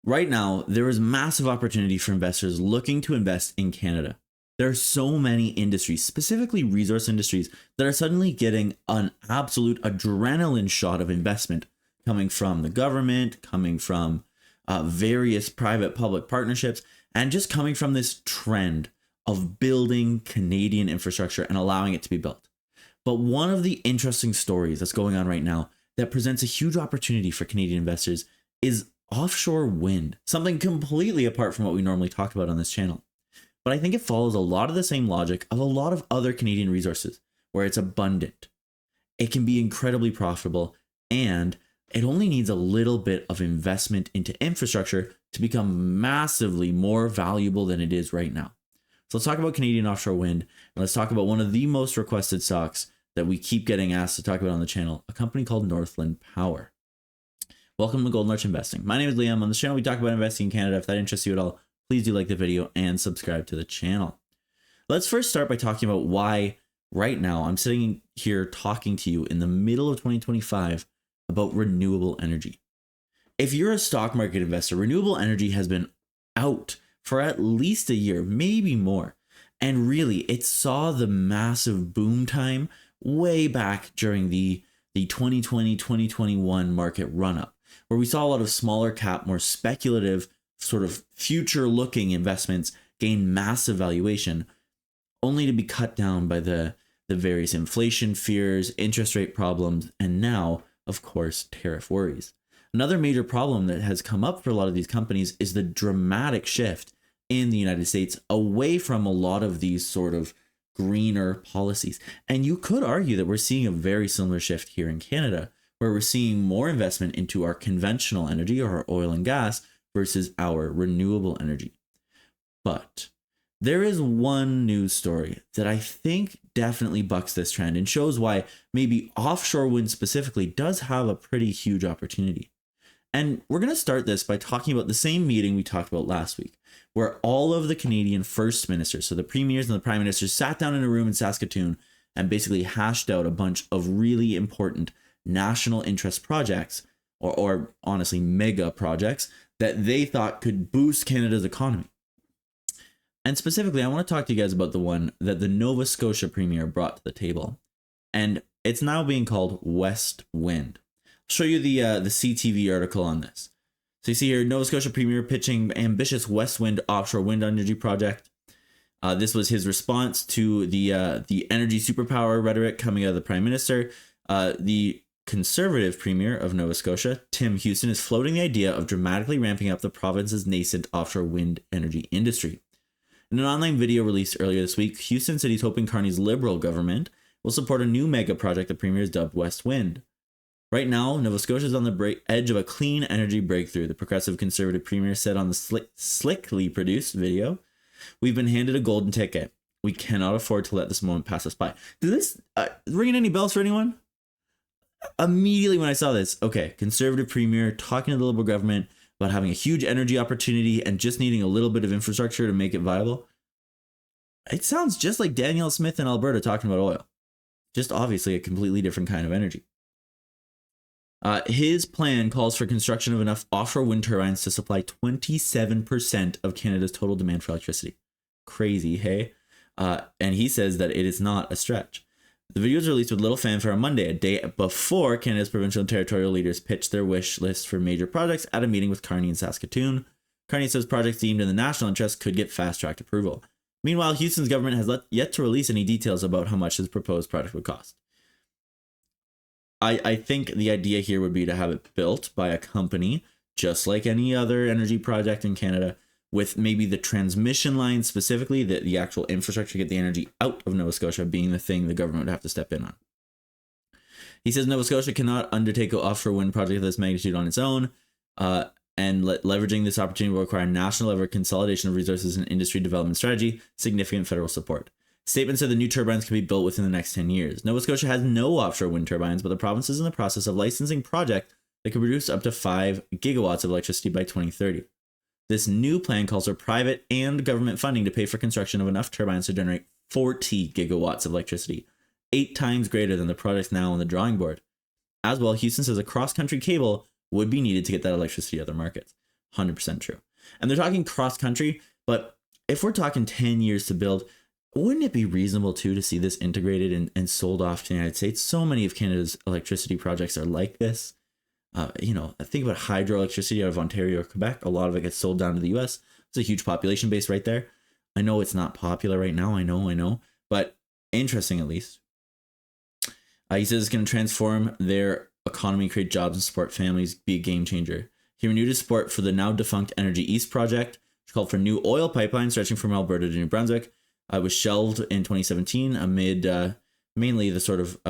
Right now, there is massive opportunity for investors looking to invest in Canada. There are so many industries, specifically resource industries, that are suddenly getting an absolute adrenaline shot of investment coming from the government, coming from various private public partnerships, and just coming from this trend of building Canadian infrastructure and allowing it to be built. But one of the interesting stories that's going on right now that presents a huge opportunity for Canadian investors is offshore wind, something completely apart from what we normally talk about on this channel. But I think it follows a lot of the same logic of a lot of other Canadian resources, where it's abundant, it can be incredibly profitable, and it only needs a little bit of investment into infrastructure to become massively more valuable than it is right now. So let's talk about Canadian offshore wind, and let's talk about one of the most requested stocks that we keep getting asked to talk about on the channel, a company called Northland Power. Welcome to Golden Arch Investing. My name is Liam. On this channel, we talk about investing in Canada. If that interests you at all, please do like the video and subscribe to the channel. Let's first start by talking about why right now I'm sitting here talking to you in the middle of 2025 about renewable energy. If you're a stock market investor, renewable energy has been out for at least a year, maybe more. And really, it saw the massive boom time way back during the 2020-2021 market run-up, where we saw a lot of smaller cap, more speculative, sort of future-looking investments gain massive valuation, only to be cut down by the various inflation fears, interest rate problems, and now, of course, tariff worries. Another major problem that has come up for a lot of these companies is the dramatic shift in the United States away from a lot of these sort of greener policies. And you could argue that we're seeing a very similar shift here in Canada, where we're seeing more investment into our conventional energy or our oil and gas versus our renewable energy. But there is one news story that I think definitely bucks this trend and shows why maybe offshore wind specifically does have a pretty huge opportunity. And we're going to start this by talking about the same meeting we talked about last week, where all of the Canadian first ministers, so the premiers and the prime ministers, sat down in a room in Saskatoon and basically hashed out a bunch of really important national interest projects, or honestly mega projects, that they thought could boost Canada's economy. And specifically, I want to talk to you guys about the one that the Nova Scotia premier brought to the table. And it's now being called West Wind. I'll show you the CTV article on this. So you see here, Nova Scotia premier pitching ambitious West Wind offshore wind energy project. This was his response to the energy superpower rhetoric coming out of the prime minister. The Conservative premier of Nova Scotia, Tim Houston, is floating the idea of dramatically ramping up the province's nascent offshore wind energy industry. In an online video released earlier this week, Houston said he's hoping Carney's Liberal government will support a new mega project the premier has dubbed West Wind. Right now, Nova Scotia is on the edge of a clean energy breakthrough, the progressive Conservative premier said on the slickly produced video. We've been handed a golden ticket. We cannot afford to let this moment pass us by. Does this ring any bells for anyone? Immediately when I saw this, okay, Conservative premier talking to the Liberal government about having a huge energy opportunity and just needing a little bit of infrastructure to make it viable. It sounds just like Danielle Smith in Alberta talking about oil. Just obviously a completely different kind of energy. His plan calls for construction of enough offshore wind turbines to supply 27% of Canada's total demand for electricity. Crazy, hey? And he says that it is not a stretch. The video was released with little fanfare on Monday, a day before Canada's provincial and territorial leaders pitched their wish list for major projects at a meeting with Carney in Saskatoon. Carney says projects deemed in the national interest could get fast-tracked approval. Meanwhile, Houston's government has yet to release any details about how much his proposed project would cost. I think the idea here would be to have it built by a company, just like any other energy project in Canada, with maybe the transmission line specifically, the actual infrastructure to get the energy out of Nova Scotia being the thing the government would have to step in on. He says Nova Scotia cannot undertake an offshore wind project of this magnitude on its own, and leveraging this opportunity will require national level consolidation of resources and industry development strategy, significant federal support. Statement said the new turbines can be built within the next 10 years. Nova Scotia has no offshore wind turbines, but the province is in the process of licensing a project that could produce up to 5 gigawatts of electricity by 2030. This new plan calls for private and government funding to pay for construction of enough turbines to generate 40 gigawatts of electricity, 8 times greater than the projects now on the drawing board. As well, Houston says a cross-country cable would be needed to get that electricity to other markets. 100% true. And they're talking cross country, but if we're talking 10 years to build, wouldn't it be reasonable too to see this integrated and sold off to the United States? So many of Canada's electricity projects are like this. Think about hydroelectricity out of Ontario or Quebec. A lot of it gets sold down to the US. It's a huge population base right there. I know it's not popular right now. I know. But interesting at least. He says it's going to transform their economy, create jobs and support families, be a game changer. He renewed his support for the now defunct Energy East project, which called for new oil pipelines stretching from Alberta to New Brunswick. Was shelved in 2017 amid mainly the sort of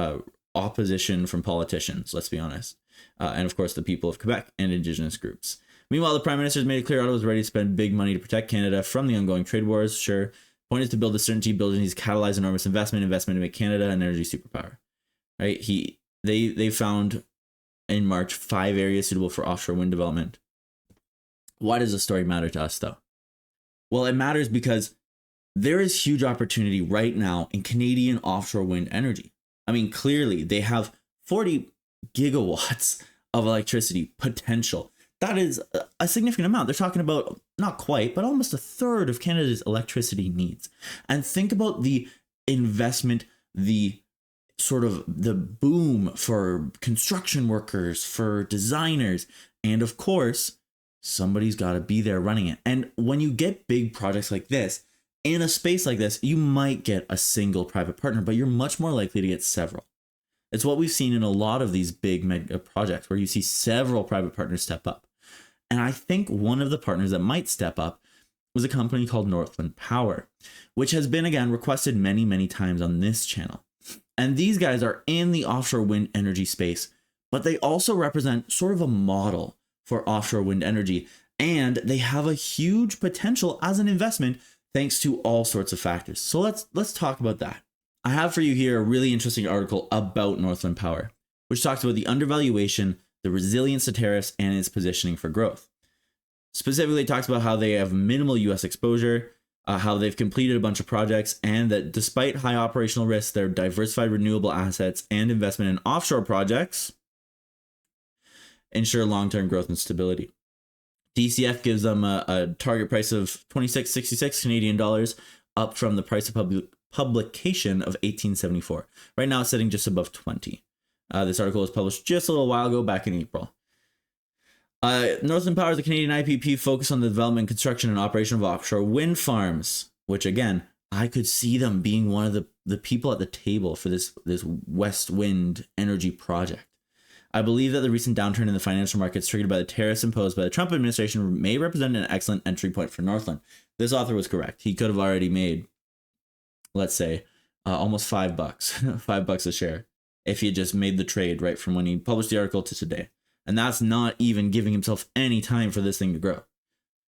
opposition from politicians, let's be honest. And of course, the people of Quebec and Indigenous groups. Meanwhile, the Prime Minister has made it clear Ottawa is ready to spend big money to protect Canada from the ongoing trade wars. Sure, the point is to build the certainty, building these catalyze enormous investment to make Canada an energy superpower. Right? They found in March 5 areas suitable for offshore wind development. Why does this story matter to us, though? Well, it matters because there is huge opportunity right now in Canadian offshore wind energy. I mean, clearly they have 40 gigawatts of electricity potential. That is a significant amount. They're talking about not quite, but almost a third of Canada's electricity needs. And think about the investment, the sort of the boom for construction workers, for designers, and of course, somebody's got to be there running it. And when you get big projects like this, in a space like this, you might get a single private partner, but you're much more likely to get several. It's what we've seen in a lot of these big mega projects where you see several private partners step up. And I think one of the partners that might step up was a company called Northland Power, which has been, again, requested many, many times on this channel. And these guys are in the offshore wind energy space, but they also represent sort of a model for offshore wind energy. And they have a huge potential as an investment thanks to all sorts of factors. So let's talk about that. I have for you here a really interesting article about Northland Power, which talks about the undervaluation, the resilience to tariffs, and its positioning for growth. Specifically, it talks about how they have minimal US exposure, how they've completed a bunch of projects, and that despite high operational risks, their diversified renewable assets and investment in offshore projects ensure long-term growth and stability. DCF gives them a target price of 26.66 Canadian dollars, up from the price of publication of 18.74. Right now, it's sitting just above 20. This article was published just a little while ago, back in April. Northland Power is a Canadian IPP focused on the development, construction, and operation of offshore wind farms, which again, I could see them being one of the people at the table for this West Wind energy project. I believe that the recent downturn in the financial markets triggered by the tariffs imposed by the Trump administration may represent an excellent entry point for Northland. This author was correct. He could have already made, let's say, almost $5, $5 a share if he had just made the trade right from when he published the article to today. And that's not even giving himself any time for this thing to grow.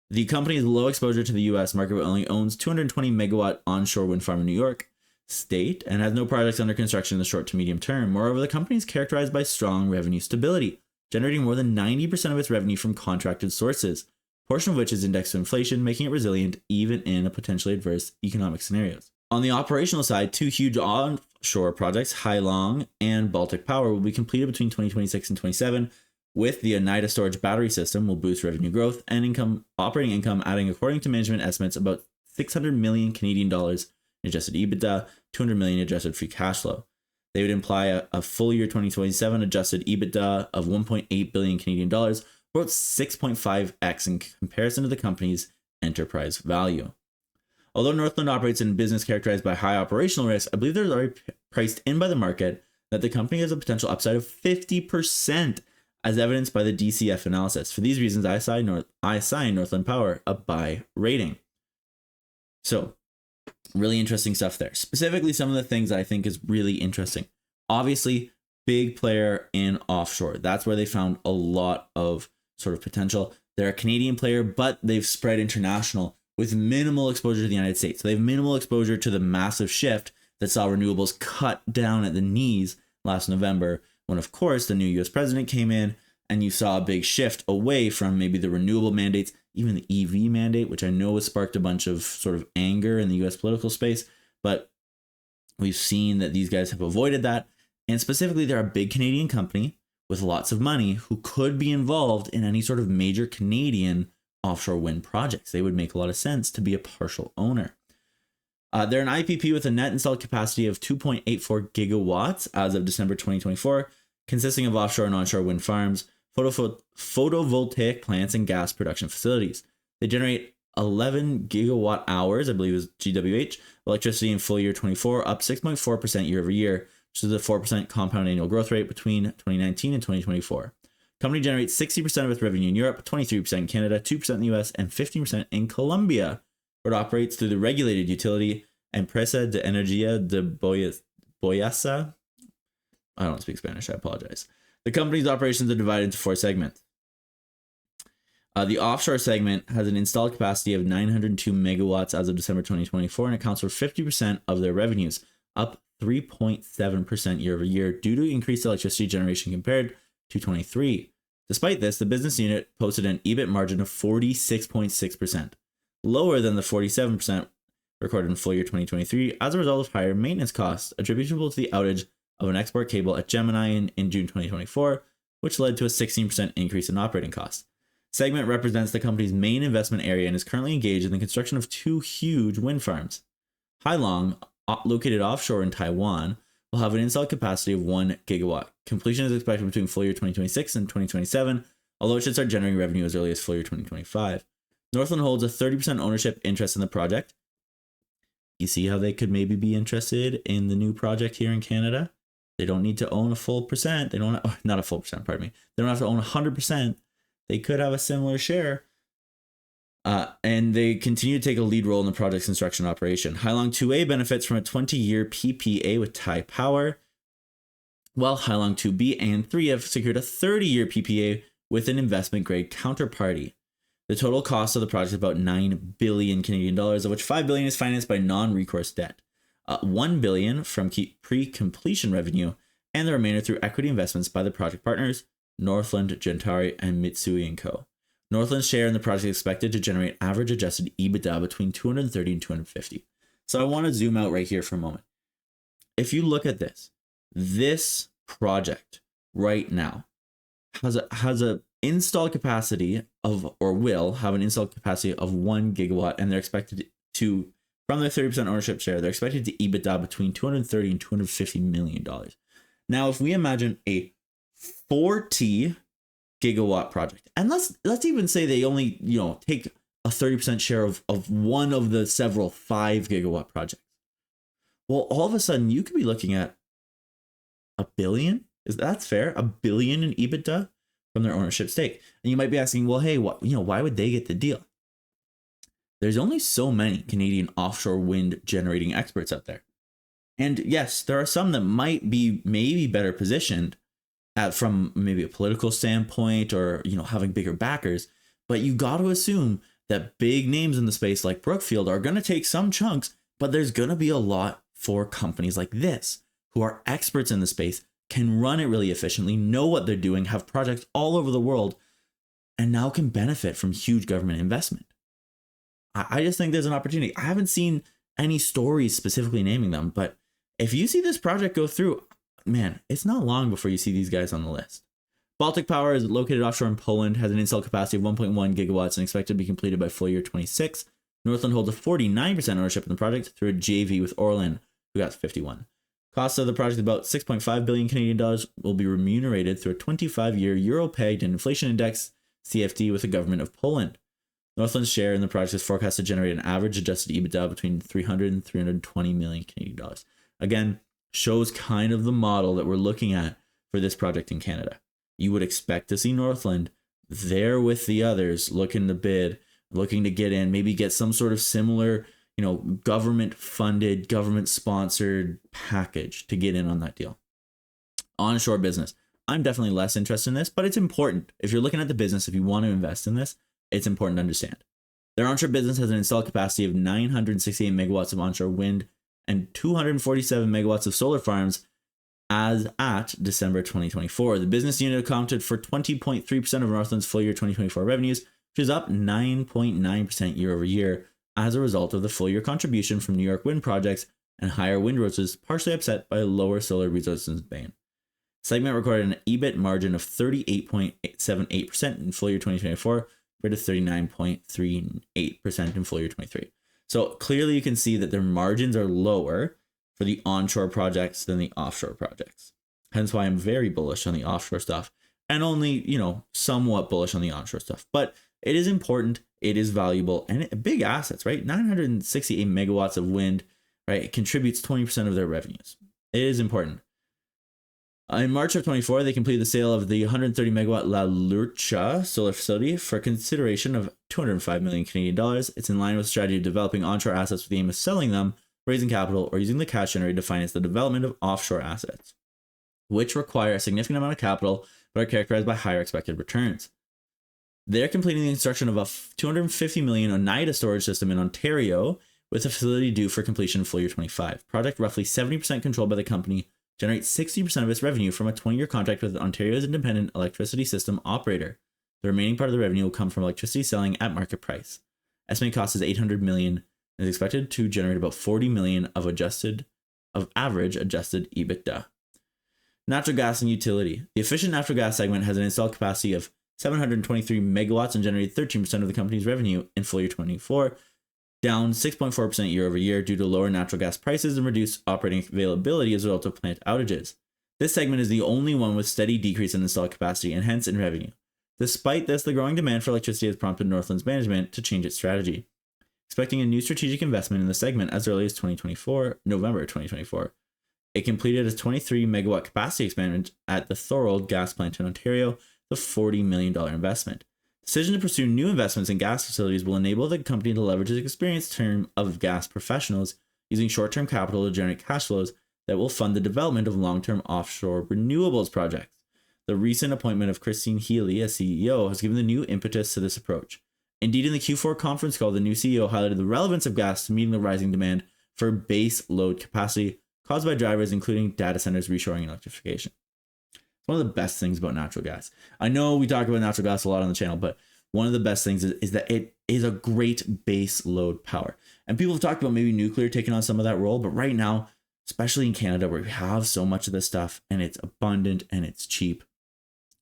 The company has low exposure to the US market, but only owns 220 megawatt onshore wind farm in New York State and has no projects under construction in the short to medium term. Moreover, the company is characterized by strong revenue stability, generating more than 90% of its revenue from contracted sources, a portion of which is indexed to inflation, making it resilient even in a potentially adverse economic scenarios. On the operational side, 2 huge onshore projects, Hai Long and Baltic Power, will be completed between 2026 and 27, with the Oneida storage battery system will boost revenue growth and operating income, adding, according to management estimates, about 600 million Canadian dollars in adjusted EBITDA, 200 million adjusted free cash flow. They would imply a full year 2027 adjusted EBITDA of 1.8 billion Canadian dollars, about 6.5x in comparison to the company's enterprise value. Although Northland operates in a business characterized by high operational risk, I believe there's already priced in by the market that the company has a potential upside of 50%, as evidenced by the DCF analysis. For these reasons, I assign Northland Power a buy rating. So, really interesting stuff there. Specifically, some of the things that I think is really interesting. Obviously, big player in offshore. That's where they found a lot of sort of potential. They're a Canadian player, but they've spread international with minimal exposure to the United States. So they have minimal exposure to the massive shift that saw renewables cut down at the knees last November, when, of course, the new US president came in and you saw a big shift away from maybe the renewable mandates, even the EV mandate, which I know has sparked a bunch of sort of anger in the US political space. But we've seen that these guys have avoided that. And specifically, they're a big Canadian company with lots of money who could be involved in any sort of major Canadian offshore wind projects. They would make a lot of sense to be a partial owner. They're an IPP with a net installed capacity of 2.84 gigawatts as of December 2024, consisting of offshore and onshore wind farms, photovoltaic plants, and gas production facilities. They generate 11 gigawatt hours, I believe is GWH, electricity in full year 24, up 6.4% year over year, which is a 4% compound annual growth rate between 2019 and 2024. Company generates 60% of its revenue in Europe, 23% in Canada, 2% in the US, and 15% in Colombia, where it operates through the regulated utility Empresa de Energía de Boyasa. I don't speak Spanish, I apologize. The company's operations are divided into 4 segments. The offshore segment has an installed capacity of 902 megawatts as of December 2024 and accounts for 50% of their revenues, up 3.7% year over year due to increased electricity generation compared to 23. Despite this, the business unit posted an EBIT margin of 46.6%, lower than the 47% recorded in full year 2023 as a result of higher maintenance costs attributable to the outage of an export cable at Gemini in June 2024, which led to a 16% increase in operating costs. Segment represents the company's main investment area and is currently engaged in the construction of 2 huge wind farms. Hai Long, located offshore in Taiwan, will have an installed capacity of 1 gigawatt. Completion is expected between full year 2026 and 2027, although it should start generating revenue as early as full year 2025. Northland holds a 30% ownership interest in the project. You see how they could maybe be interested in the new project here in Canada? They don't need to own a full percent. They don't, not a full percent, pardon me. They don't have to own 100%. They could have a similar share. And they continue to take a lead role in the project's construction operation. Hai Long 2A benefits from a 20-year PPA with Thai Power, while Hai Long 2B and 3 have secured a 30-year PPA with an investment-grade counterparty. The total cost of the project is about 9 billion Canadian dollars, of which 5 billion is financed by non-recourse debt, 1 billion from pre-completion revenue, and the remainder through equity investments by the project partners, Northland, Gentari, and Mitsui & Co. Northland's share in the project is expected to generate average adjusted EBITDA between 230 and 250. So I want to zoom out right here for a moment. If you look at this project right now has a installed capacity of, or will have an installed capacity of 1 gigawatt, and they're expected to, from their 30% ownership share, they're expected to EBITDA between 230 and 250 million dollars. Now, if we imagine a 40 gigawatt project, and let's even say they only take a 30% share of one of the several 5 gigawatt projects, well, all of a sudden you could be looking at $1 billion. Is that fair? $1 billion in EBITDA from their ownership stake. And you might be asking, well, hey, why would they get the deal? There's only so many Canadian offshore wind generating experts out there. And yes, there are some that might be maybe better positioned from maybe a political standpoint or, having bigger backers. But you got to assume that big names in the space like Brookfield are going to take some chunks, but there's going to be a lot for companies like this who are experts in the space, can run it really efficiently, know what they're doing, have projects all over the world, and now can benefit from huge government investment. I just think there's an opportunity. I haven't seen any stories specifically naming them, but if you see this project go through, man, it's not long before you see these guys on the list. Baltic Power is located offshore in Poland, has an installed capacity of 1.1 gigawatts and expected to be completed by full year 26. Northland holds a 49% ownership in the project through a JV with Orlen, who got 51. Cost of the project, about 6.5 billion Canadian dollars, will be remunerated through a 25-year euro-pegged and inflation index CFD with the government of Poland. Northland's share in the project is forecast to generate an average adjusted EBITDA between 300 and 320 million Canadian dollars. Again, shows kind of the model that we're looking at for this project in Canada. You would expect to see Northland there with the others, looking to bid, looking to get in, maybe get some sort of similar, government funded, government sponsored package to get in on that deal. Onshore business. I'm definitely less interested in this, but it's important. If you're looking at the business, if you want to invest in this, it's important to understand. Their onshore business has an installed capacity of 968 megawatts of onshore wind and 247 megawatts of solar farms as at December 2024. The business unit accounted for 20.3% of Northland's full year 2024 revenues, which is up 9.9% year over year as a result of the full year contribution from New York wind projects and higher wind resources, partially offset by lower solar resources in Spain. Segment recorded an EBIT margin of 38.78% in full year 2024, compared to 39.38% in full year 23. So clearly you can see that their margins are lower for the onshore projects than the offshore projects. Hence why I'm very bullish on the offshore stuff and only, somewhat bullish on the onshore stuff. But it is important, it is valuable, and big assets, right? 968 megawatts of wind, right? It contributes 20% of their revenues. It is important. In March of 24, they completed the sale of the 130 megawatt La Lurcha solar facility for consideration of 205 million Canadian dollars. It's in line with the strategy of developing onshore assets with the aim of selling them, raising capital, or using the cash generated to finance the development of offshore assets, which require a significant amount of capital but are characterized by higher expected returns. They're completing the construction of a 250 million Oneida storage system in Ontario, with a facility due for completion in full year 25. Project roughly 70% controlled by the company, generates 60% of its revenue from a 20-year contract with Ontario's independent electricity system operator. The remaining part of the revenue will come from electricity selling at market price. Estimated cost is 800 million and is expected to generate about 40 million of average adjusted EBITDA. Natural gas and utility. The efficient natural gas segment has an installed capacity of 723 megawatts and generated 13% of the company's revenue in full year 24, down 6.4% year over year due to lower natural gas prices and reduced operating availability as a result of plant outages. This segment is the only one with steady decrease in installed capacity and hence in revenue. Despite this, the growing demand for electricity has prompted Northland's management to change its strategy, expecting a new strategic investment in the segment as early as November 2024. It completed a 23 megawatt capacity expansion at the Thorold gas plant in Ontario, the $40 million investment. Decision to pursue new investments in gas facilities will enable the company to leverage its experienced team of gas professionals using short-term capital to generate cash flows that will fund the development of long-term offshore renewables projects. The recent appointment of Christine Healy as CEO has given the new impetus to this approach. Indeed, in the Q4 conference call, the new CEO highlighted the relevance of gas to meeting the rising demand for base load capacity caused by drivers including data centers, reshoring, and electrification. One of the best things about natural gas. I know we talk about natural gas a lot on the channel, but one of the best things is that it is a great base load power. And people have talked about maybe nuclear taking on some of that role, but right now, especially in Canada where we have so much of this stuff and it's abundant and it's cheap,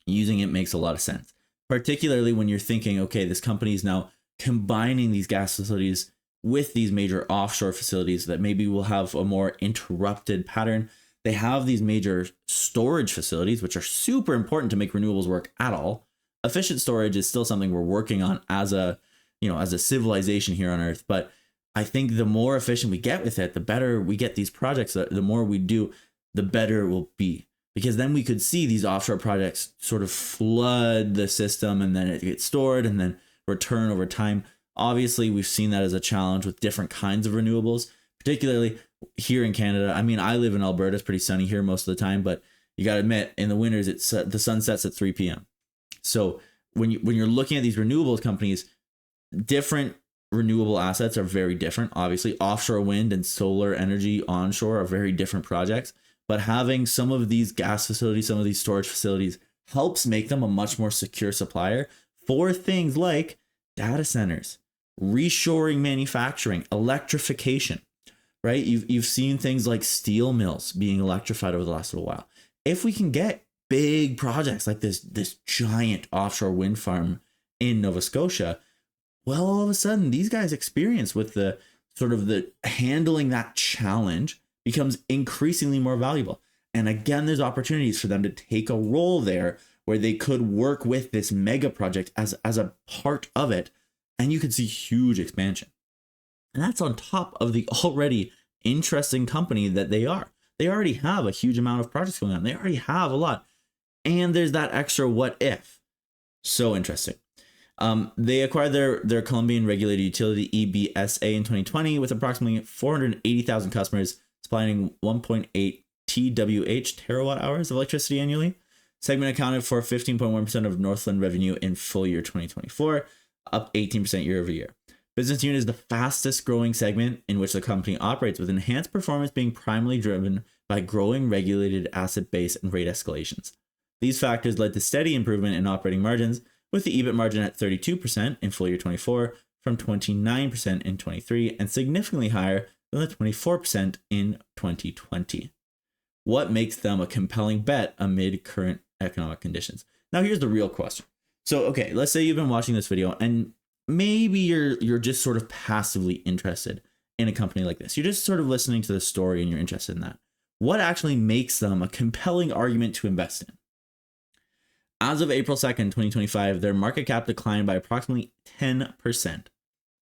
using it makes a lot of sense. Particularly when you're thinking, okay, this company is now combining these gas facilities with these major offshore facilities that maybe will have a more interrupted pattern. They have these major storage facilities, which are super important to make renewables work at all. Efficient storage is still something we're working on as a civilization here on Earth. But I think the more efficient we get with it, the better we get these projects. The more we do, the better it will be. Because then we could see these offshore projects sort of flood the system and then it gets stored and then return over time. Obviously, we've seen that as a challenge with different kinds of renewables, particularly here in Canada. I mean, I live in Alberta. It's pretty sunny here most of the time, but you got to admit, in the winters, the sun sets at 3 p.m. So when you're looking at these renewables companies, different renewable assets are very different. Obviously, offshore wind and solar energy onshore are very different projects, but having some of these gas facilities, some of these storage facilities helps make them a much more secure supplier for things like data centers, reshoring manufacturing, electrification. Right? You've seen things like steel mills being electrified over the last little while. If we can get big projects like this giant offshore wind farm in Nova Scotia, well, all of a sudden these guys' experience with the sort of the handling that challenge becomes increasingly more valuable. And again, there's opportunities for them to take a role there where they could work with this mega project as a part of it, and you could see huge expansion. And that's on top of the already interesting company that they are. They already have a huge amount of projects going on. They already have a lot. And there's that extra what if. So interesting. They acquired their Colombian regulated utility EBSA in 2020 with approximately 480,000 customers supplying 1.8 TWh terawatt hours of electricity annually. Segment accounted for 15.1% of Northland revenue in full year 2024, up 18% year over year. Business unit is the fastest growing segment in which the company operates, with enhanced performance being primarily driven by growing regulated asset base and rate escalations. These factors led to steady improvement in operating margins, with the EBIT margin at 32% in full year 24 from 29% in 23 and significantly higher than the 24% in 2020. What makes them a compelling bet amid current economic conditions? Now here's the real question. So, okay, let's say you've been watching this video and maybe you're just sort of passively interested in a company like this. You're just sort of listening to the story and you're interested in that. What actually makes them a compelling argument to invest in? As of April 2nd, 2025, their market cap declined by approximately 10%.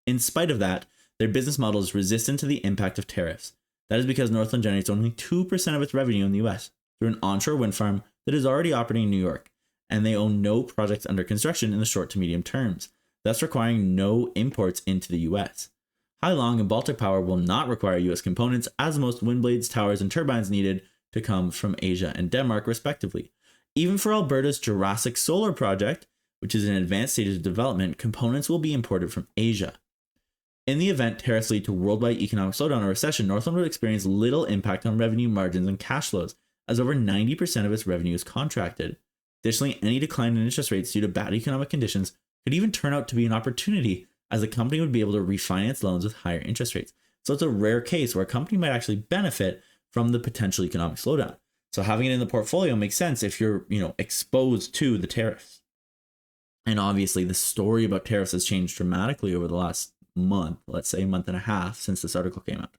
In spite of that, their business model is resistant to the impact of tariffs. That is because Northland generates only 2% of its revenue in the US through an onshore wind farm that is already operating in New York, and they own no projects under construction in the short to medium terms, thus requiring no imports into the US. Hailong and Baltic Power will not require US components, as most wind blades, towers, and turbines needed to come from Asia and Denmark, respectively. Even for Alberta's Jurassic Solar project, which is in advanced stages of development, components will be imported from Asia. In the event tariffs lead to worldwide economic slowdown or recession, Northland would experience little impact on revenue margins and cash flows, as over 90% of its revenue is contracted. Additionally, any decline in interest rates due to bad economic conditions could even turn out to be an opportunity, as the company would be able to refinance loans with higher interest rates. So it's a rare case where a company might actually benefit from the potential economic slowdown. So having it in the portfolio makes sense if you're, exposed to the tariffs. And obviously the story about tariffs has changed dramatically over the last month, let's say month and a half since this article came out.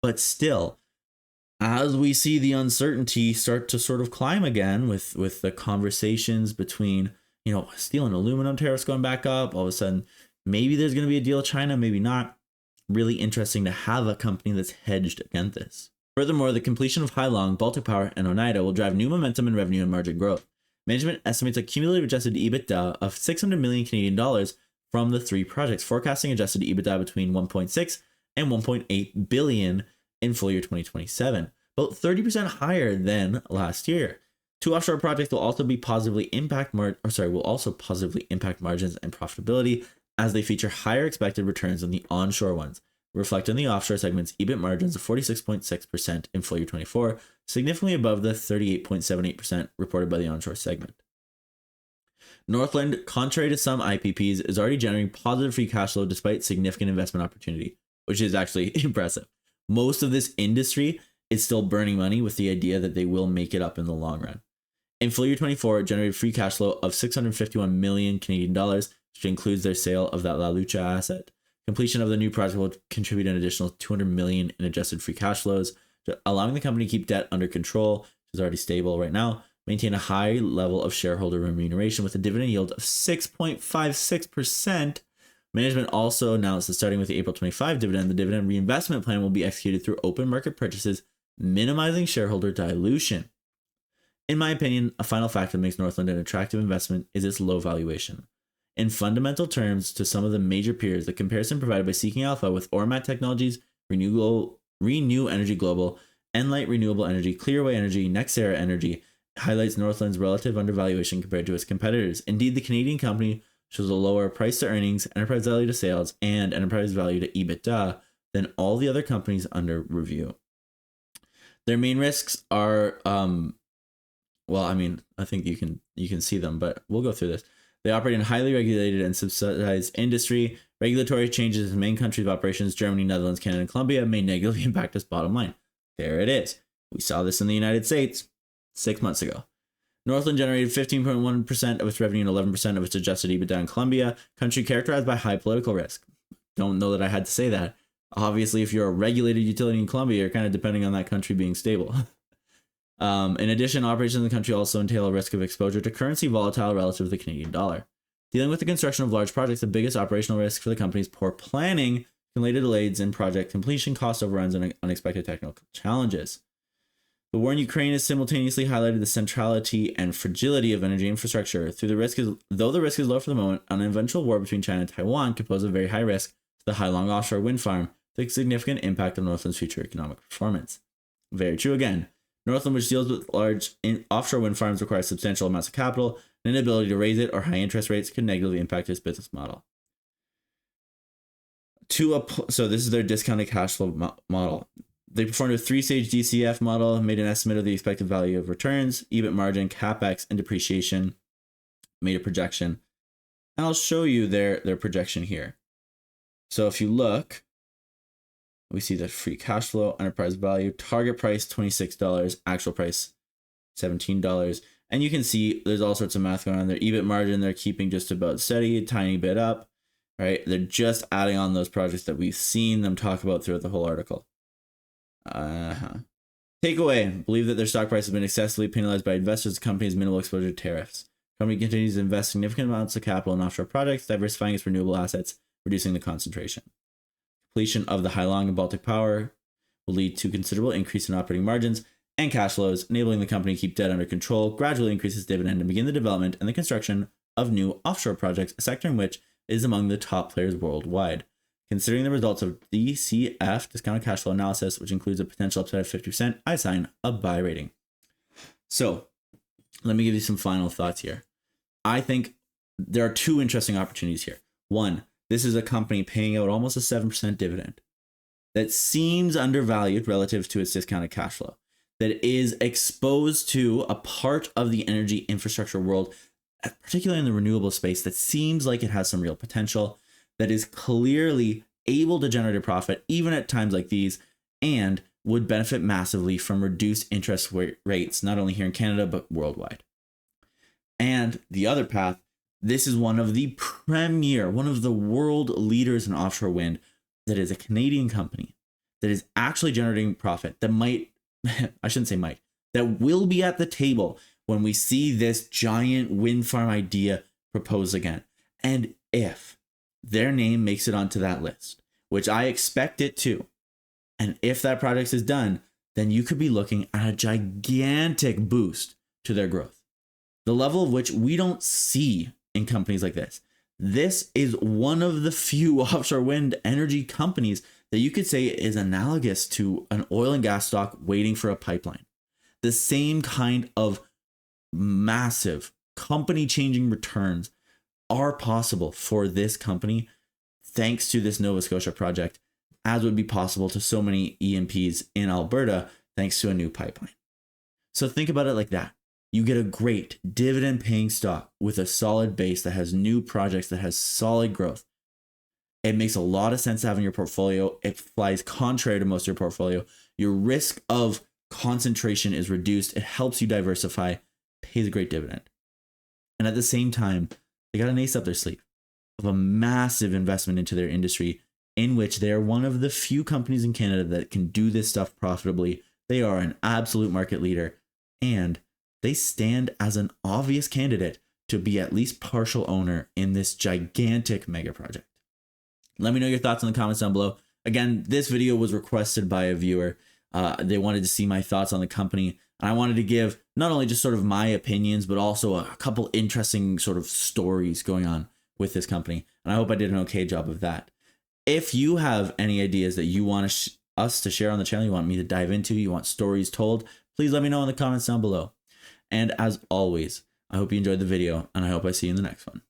But still, as we see the uncertainty start to sort of climb again with the conversations between, steel and aluminum tariffs going back up, all of a sudden, maybe there's going to be a deal with China, maybe not. Really interesting to have a company that's hedged against this. Furthermore, the completion of Hailong, Baltic Power, and Oneida will drive new momentum in revenue and margin growth. Management estimates a cumulative adjusted EBITDA of 600 million Canadian dollars from the three projects, forecasting adjusted EBITDA between 1.6 and 1.8 billion in full year 2027, about 30% higher than last year. Two offshore projects will also positively impact margins and profitability, as they feature higher expected returns than the onshore ones, reflecting the offshore segment's EBIT margins of 46.6% in full year 24, significantly above the 38.78% reported by the onshore segment. Northland, contrary to some IPPs, is already generating positive free cash flow despite significant investment opportunity, which is actually impressive. Most of this industry is still burning money with the idea that they will make it up in the long run. In full year 24, it generated free cash flow of 651 million Canadian dollars, which includes their sale of that La Lucha asset. Completion of the new project will contribute an additional 200 million in adjusted free cash flows, allowing the company to keep debt under control, which is already stable right now, maintain a high level of shareholder remuneration with a dividend yield of 6.56%. Management also announced that starting with the April 25 dividend, the dividend reinvestment plan will be executed through open market purchases, minimizing shareholder dilution. In my opinion, a final factor that makes Northland an attractive investment is its low valuation. In fundamental terms, to some of the major peers, the comparison provided by Seeking Alpha with Ormat Technologies, Renew Energy Global, Enlight Renewable Energy, Clearway Energy, Nexera Energy highlights Northland's relative undervaluation compared to its competitors. Indeed, the Canadian company shows a lower price to earnings, enterprise value to sales, and enterprise value to EBITDA than all the other companies under review. Their main risks are, I think you can see them, but we'll go through this. They operate in highly regulated and subsidized industry. Regulatory changes in main countries of operations, Germany, Netherlands, Canada, and Colombia, may negatively impact its bottom line. There it is. We saw this in the United States 6 months ago. Northland generated 15.1% of its revenue and 11% of its adjusted EBITDA in Colombia, country characterized by high political risk. Don't know that I had to say that. Obviously, if you're a regulated utility in Colombia, you're kind of depending on that country being stable. In addition, operations in the country also entail a risk of exposure to currency volatile relative to the Canadian dollar. Dealing with the construction of large projects, the biggest operational risk for the company is poor planning can lead to delays in project completion, cost overruns, and unexpected technical challenges. The war in Ukraine has simultaneously highlighted the centrality and fragility of energy infrastructure. Though the risk is low for the moment, an eventual war between China and Taiwan could pose a very high risk to the Hailong offshore wind farm, with a significant impact on Northland's future economic performance. Very true again. Northland, which deals with large offshore wind farms, requires substantial amounts of capital, and inability to raise it or high interest rates can negatively impact its business model. So this is their discounted cash flow model. They performed a 3-stage DCF model, made an estimate of the expected value of returns, EBIT margin, CapEx, and depreciation, made a projection. And I'll show you their projection here. So if you look, we see the free cash flow, enterprise value, target price $26, actual price $17, And you can see there's all sorts of math going on. Their EBIT margin, they're keeping just about steady, a tiny bit up, right? They're just adding on those projects that we've seen them talk about throughout the whole article. Takeaway, believe that their stock price has been excessively penalized by investors. The company has minimal exposure to tariffs. The company continues to invest significant amounts of capital in offshore projects, diversifying its renewable assets, reducing the concentration. Completion of the Hai Long and Baltic Power will lead to considerable increase in operating margins and cash flows, enabling the company to keep debt under control, gradually increase its dividend, and begin the development and the construction of new offshore projects, a sector in which it is among the top players worldwide. Considering the results of DCF, discounted cash flow analysis, which includes a potential upside of 50%, I assign a buy rating. So let me give you some final thoughts here. I think there are two interesting opportunities here. One, this is a company paying out almost a 7% dividend that seems undervalued relative to its discounted cash flow, that is exposed to a part of the energy infrastructure world, particularly in the renewable space, that seems like it has some real potential, that is clearly able to generate a profit even at times like these, and would benefit massively from reduced interest rates, not only here in Canada, but worldwide. And the other path, this is one of the premier, one of the world leaders in offshore wind, that is a Canadian company that is actually generating profit that might, I shouldn't say might, that will be at the table when we see this giant wind farm idea proposed again. And if their name makes it onto that list, which I expect it to, and if that project is done, then you could be looking at a gigantic boost to their growth, the level of which we don't see in companies like this. This is one of the few offshore wind energy companies that you could say is analogous to an oil and gas stock waiting for a pipeline. The same kind of massive company-changing returns are possible for this company thanks to this Nova Scotia project, as would be possible to so many E&Ps in Alberta thanks to a new pipeline. So think about it like that. You get a great dividend paying stock with a solid base that has new projects, that has solid growth. It makes a lot of sense to have in your portfolio. It flies contrary to most of your portfolio. Your risk of concentration is reduced. It helps you diversify, pays a great dividend. And at the same time, they got an ace up their sleeve of a massive investment into their industry, in which they are one of the few companies in Canada that can do this stuff profitably. They are an absolute market leader, and they stand as an obvious candidate to be at least partial owner in this gigantic mega project. Let me know your thoughts in the comments down below. Again, this video was requested by a viewer. They wanted to see my thoughts on the company, and I wanted to give not only just sort of my opinions, but also a couple interesting sort of stories going on with this company. And I hope I did an okay job of that. If you have any ideas that you want us to share on the channel, you want me to dive into, you want stories told, please let me know in the comments down below. And as always, I hope you enjoyed the video, and I hope I see you in the next one.